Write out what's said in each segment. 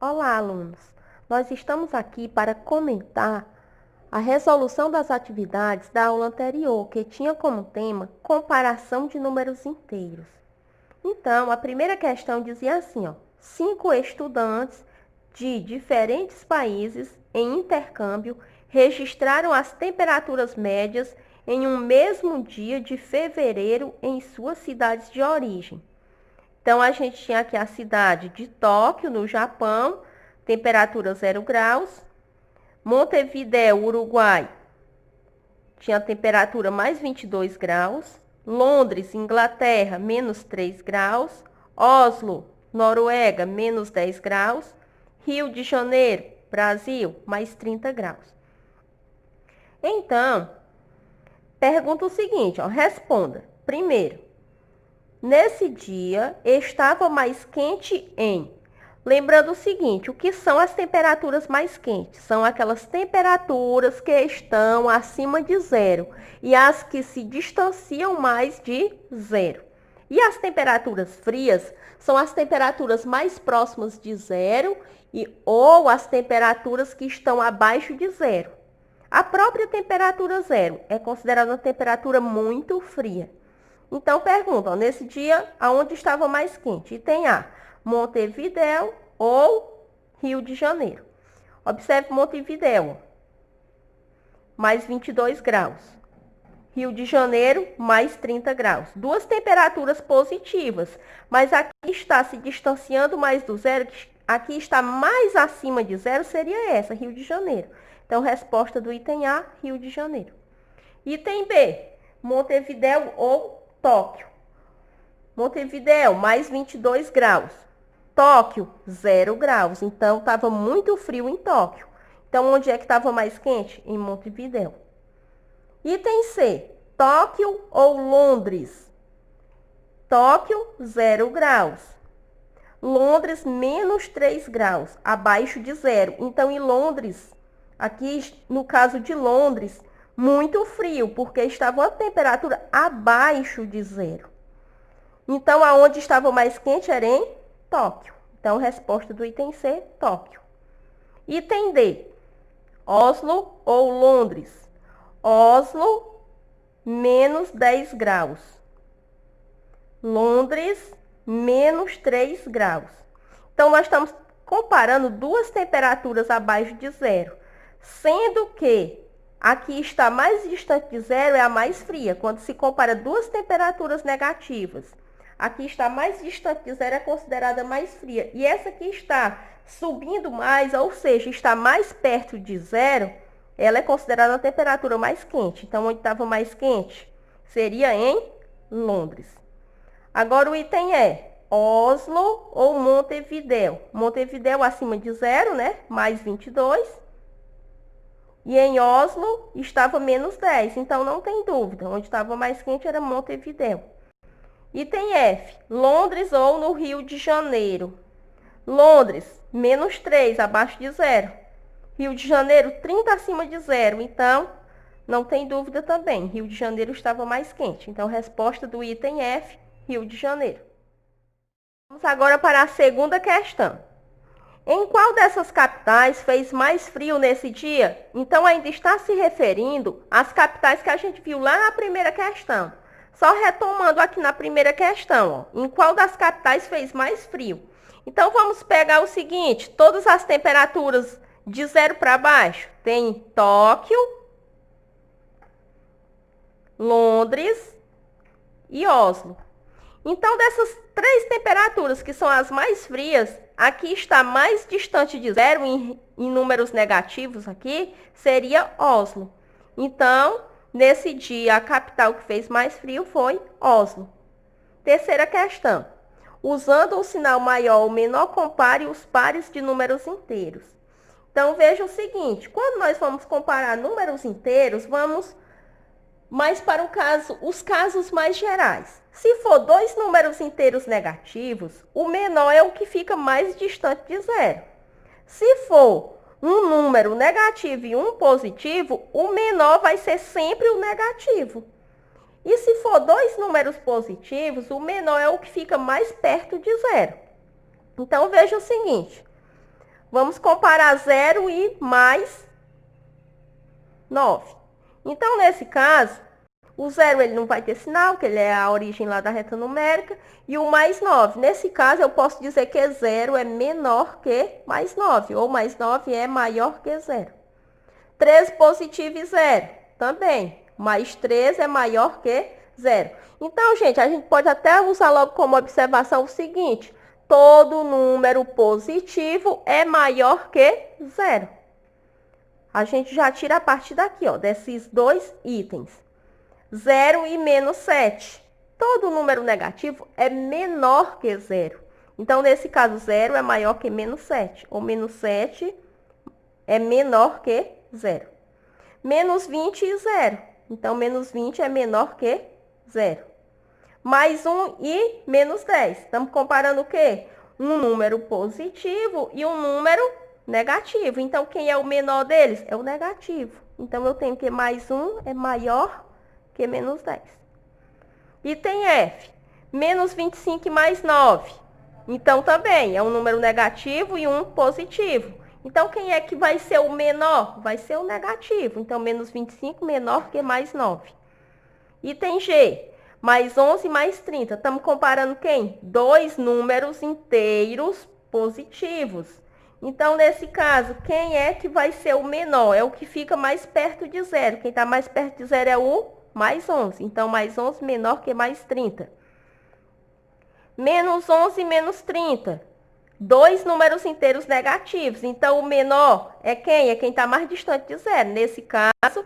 Olá, alunos! Nós estamos aqui para comentar a resolução das atividades da aula anterior, que tinha como tema comparação de números inteiros. Então, a primeira questão dizia assim, ó: 5 estudantes de diferentes países em intercâmbio registraram as temperaturas médias em um mesmo dia de fevereiro em suas cidades de origem. Então, a gente tinha aqui a cidade de Tóquio, no Japão, temperatura 0 graus. Montevidéu, Uruguai, tinha temperatura mais 22 graus. Londres, Inglaterra, menos 3 graus. Oslo, Noruega, menos 10 graus. Rio de Janeiro, Brasil, mais 30 graus. Então, pergunta o seguinte, ó, responda. Primeiro, nesse dia estava mais quente em. Lembrando o seguinte, o que são as temperaturas mais quentes? São aquelas temperaturas que estão acima de zero e as que se distanciam mais de zero. E as temperaturas frias são as temperaturas mais próximas de zero ou as temperaturas que estão abaixo de zero. A própria temperatura zero é considerada uma temperatura muito fria. Então, perguntam, nesse dia, aonde estava mais quente? Item A, Montevidéu ou Rio de Janeiro. Observe Montevidéu, mais 22 graus. Rio de Janeiro, mais 30 graus. Duas temperaturas positivas, mas aqui está se distanciando mais do zero, aqui está mais acima de zero, seria essa, Rio de Janeiro. Então, resposta do item A, Rio de Janeiro. Item B, Montevidéu ou Tóquio. Montevidéu, mais 22 graus. Tóquio, 0 graus. Então, estava muito frio em Tóquio. Então, onde é que estava mais quente? Em Montevidéu. Item C, Tóquio ou Londres. Tóquio, 0 graus. Londres, menos 3 graus, abaixo de zero. Então, em Londres, aqui no caso de Londres, muito frio, porque estava uma temperatura abaixo de zero. Então, aonde estava mais quente era em Tóquio. Então, resposta do item C, Tóquio. Item D, Oslo ou Londres. Oslo, menos 10 graus. Londres, menos 3 graus. Então, nós estamos comparando duas temperaturas abaixo de zero, sendo que aqui está mais distante de zero, é a mais fria, quando se compara duas temperaturas negativas. Aqui está mais distante de zero, é considerada mais fria. E essa aqui está subindo mais, ou seja, está mais perto de zero, ela é considerada uma temperatura mais quente. Então, onde estava mais quente? Seria em Londres. Agora, o item é Oslo ou Montevidéu. Montevidéu acima de zero, né? Mais 22. E em Oslo estava menos 10. Então, não tem dúvida. Onde estava mais quente era Montevidéu. Item F, Londres ou no Rio de Janeiro. Londres, menos 3, abaixo de zero. Rio de Janeiro, 30 acima de zero. Então, não tem dúvida também. Rio de Janeiro estava mais quente. Então, resposta do item F, Rio de Janeiro. Vamos agora para a segunda questão. Em qual dessas capitais fez mais frio nesse dia? Então, ainda está se referindo às capitais que a gente viu lá na primeira questão. Só retomando aqui na primeira questão, ó, em qual das capitais fez mais frio? Então, vamos pegar o seguinte, todas as temperaturas de zero para baixo. Tem Tóquio, Londres e Oslo. Então, dessas três temperaturas, que são as mais frias, aqui está mais distante de zero, em números negativos aqui, seria Oslo. Então, nesse dia, a capital que fez mais frio foi Oslo. Terceira questão. Usando o sinal maior ou menor, compare os pares de números inteiros. Então, veja o seguinte, quando nós vamos comparar números inteiros, vamos mais para os casos mais gerais. Se for dois números inteiros negativos, o menor é o que fica mais distante de zero. Se for um número negativo e um positivo, o menor vai ser sempre o negativo. E se for dois números positivos, o menor é o que fica mais perto de zero. Então, veja o seguinte. Vamos comparar 0 e mais 9. Então, nesse caso, o 0 ele não vai ter sinal, que ele é a origem lá da reta numérica, e o mais 9. Nesse caso, eu posso dizer que 0 é menor que mais 9, ou mais 9 é maior que 0. 13 positivo e 0, também. Mais 13 é maior que 0. Então, gente, a gente pode até usar logo como observação o seguinte: todo número positivo é maior que 0. A gente já tira a partir daqui, ó, desses dois itens. 0 e menos 7. Todo número negativo é menor que 0. Então, nesse caso, 0 é maior que menos 7. Ou menos 7 é menor que 0. Menos 20 e 0. Então, menos 20 é menor que 0. Mais 1 e menos 10. Estamos comparando o quê? Um número positivo e um número negativo. Então, quem é o menor deles? É o negativo. Então, eu tenho que mais 1 é maior que menos 10. Item F. Menos 25 e mais 9. Então, também é um número negativo e um positivo. Então, quem é que vai ser o menor? Vai ser o negativo. Então, menos 25 menor que mais 9. Item G. Mais 11 mais 30. Estamos comparando quem? Dois números inteiros positivos. Então, nesse caso, quem é que vai ser o menor? É o que fica mais perto de 0. Quem está mais perto de 0 é o mais 11. Então, mais 11 menor que mais 30. Menos 11 e menos 30. Dois números inteiros negativos. Então, o menor é quem? É quem está mais distante de 0. Nesse caso,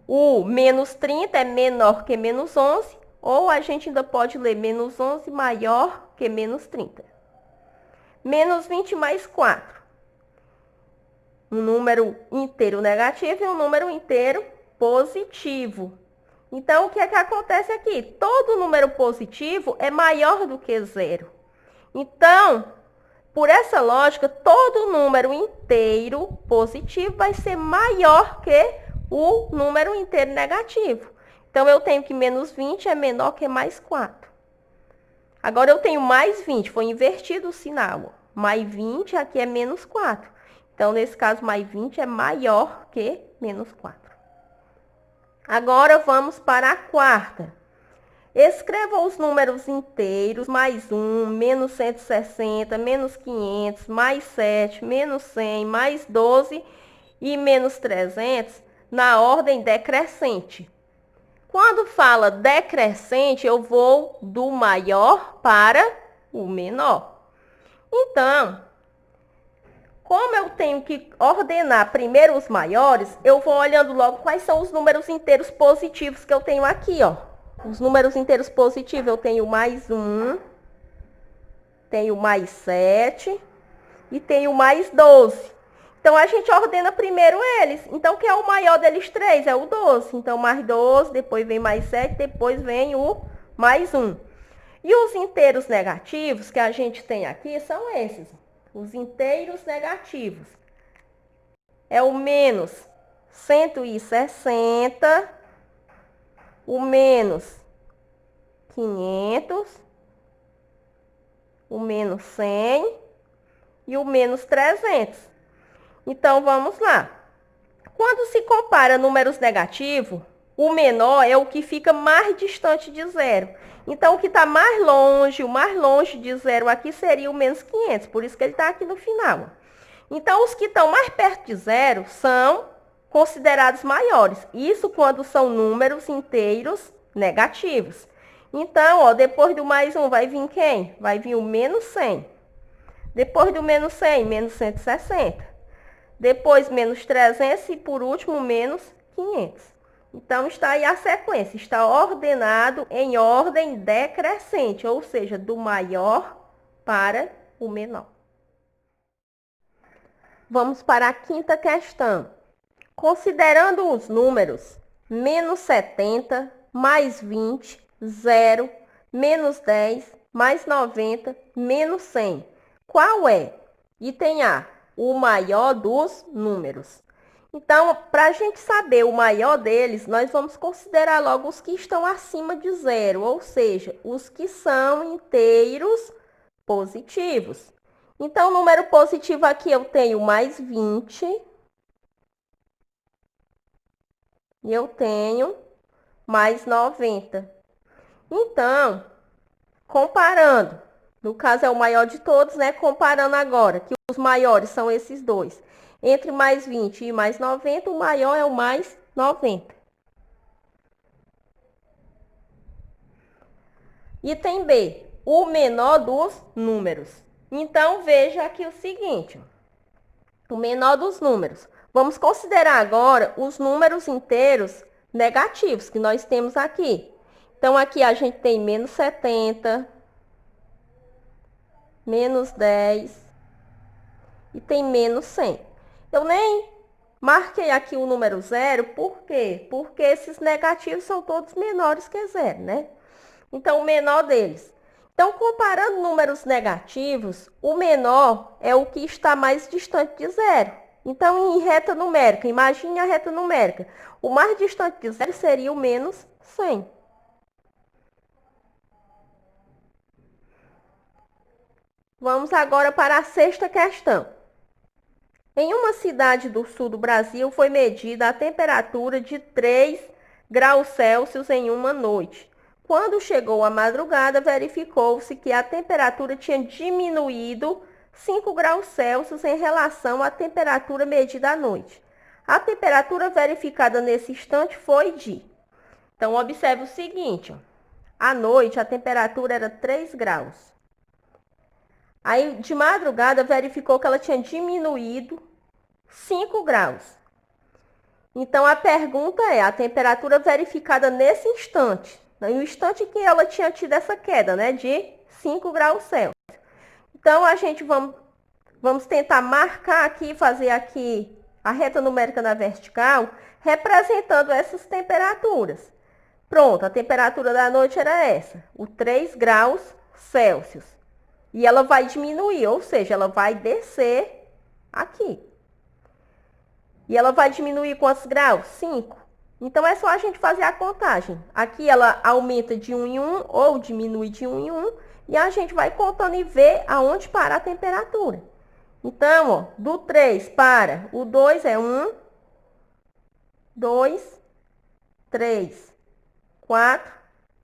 o menos 30 é menor que menos 11. Ou a gente ainda pode ler menos 11 maior que menos 30. Menos 20 mais 4. Um número inteiro negativo e um número inteiro positivo. Então, o que é que acontece aqui? Todo número positivo é maior do que 0. Então, por essa lógica, todo número inteiro positivo vai ser maior que o número inteiro negativo. Então, eu tenho que menos 20 é menor que mais 4. Agora, eu tenho mais 20, foi invertido o sinal. Mais 20 aqui é menos 4. Então, nesse caso, mais 20 é maior que menos 4. Agora, vamos para a quarta. Escreva os números inteiros, mais 1, menos 160, menos 500, mais 7, menos 100, mais 12 e menos 300, na ordem decrescente. Quando fala decrescente, eu vou do maior para o menor. Então, como eu tenho que ordenar primeiro os maiores, eu vou olhando logo quais são os números inteiros positivos que eu tenho aqui, ó. Os números inteiros positivos, eu tenho mais 1, tenho mais 7 e tenho mais 12. Então, a gente ordena primeiro eles. Então, quem é o maior deles três? É o 12. Então, mais 12, depois vem mais 7, depois vem o mais 1. E os inteiros negativos que a gente tem aqui são esses. Os inteiros negativos. É o menos 160, o menos 500, o menos 100 e o menos 300. Então, vamos lá. Quando se compara números negativos, o menor é o que fica mais distante de 0. Então, o que está mais longe, o mais longe de 0 aqui seria o menos 500. Por isso que ele está aqui no final. Então, os que estão mais perto de 0 são considerados maiores. Isso quando são números inteiros negativos. Então, ó, depois do mais 1 vai vir quem? Vai vir o menos 100. Depois do menos 100, menos 160. Depois, menos 300 e, por último, menos 500. Então, está aí a sequência. Está ordenado em ordem decrescente, ou seja, do maior para o menor. Vamos para a quinta questão. Considerando os números menos 70, mais 20, 0, menos 10, mais 90, menos 100. Qual é? Item A. O maior dos números. Então, para a gente saber o maior deles, nós vamos considerar logo os que estão acima de 0, ou seja, os que são inteiros positivos. Então, número positivo aqui eu tenho mais 20. E eu tenho mais 90. Então, comparando, no caso é o maior de todos, né? Comparando agora, que os maiores são esses dois. Entre mais 20 e mais 90, o maior é o mais 90. Item B, o menor dos números. Então, veja aqui o seguinte, o menor dos números. Vamos considerar agora os números inteiros negativos que nós temos aqui. Então, aqui a gente tem menos 70, menos 10 e tem menos 100. Eu nem marquei aqui o número zero, por quê? Porque esses negativos são todos menores que zero, né? Então, o menor deles. Então, comparando números negativos, o menor é o que está mais distante de zero. Então, em reta numérica, imagine a reta numérica. O mais distante de zero seria o menos 100. Vamos agora para a sexta questão. Em uma cidade do sul do Brasil, foi medida a temperatura de 3 graus Celsius em uma noite. Quando chegou a madrugada, verificou-se que a temperatura tinha diminuído 5 graus Celsius em relação à temperatura medida à noite. A temperatura verificada nesse instante foi de... Então, observe o seguinte, ó. À noite, a temperatura era 3 graus. Aí, de madrugada, verificou que ela tinha diminuído 5 graus. Então, a pergunta é a temperatura verificada nesse instante, no instante que ela tinha tido essa queda, né, de 5 graus Celsius. Então, a gente vamos tentar marcar aqui, fazer aqui a reta numérica na vertical, representando essas temperaturas. Pronto, a temperatura da noite era essa, o 3 graus Celsius. E ela vai diminuir, ou seja, ela vai descer aqui. E ela vai diminuir quantos graus? 5. Então, é só a gente fazer a contagem. Aqui ela aumenta de 1 em 1 ou diminui de 1 em 1. E a gente vai contando e ver aonde para a temperatura. Então, ó, do 3 para o 2 é 1, 2, 3, 4,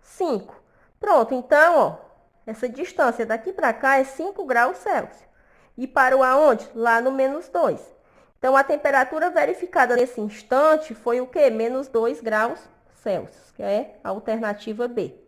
5. Pronto, então, ó, essa distância daqui para cá é 5 graus Celsius. E parou aonde? Lá no menos 2. Então, a temperatura verificada nesse instante foi o quê? Menos 2 graus Celsius, que é a alternativa B.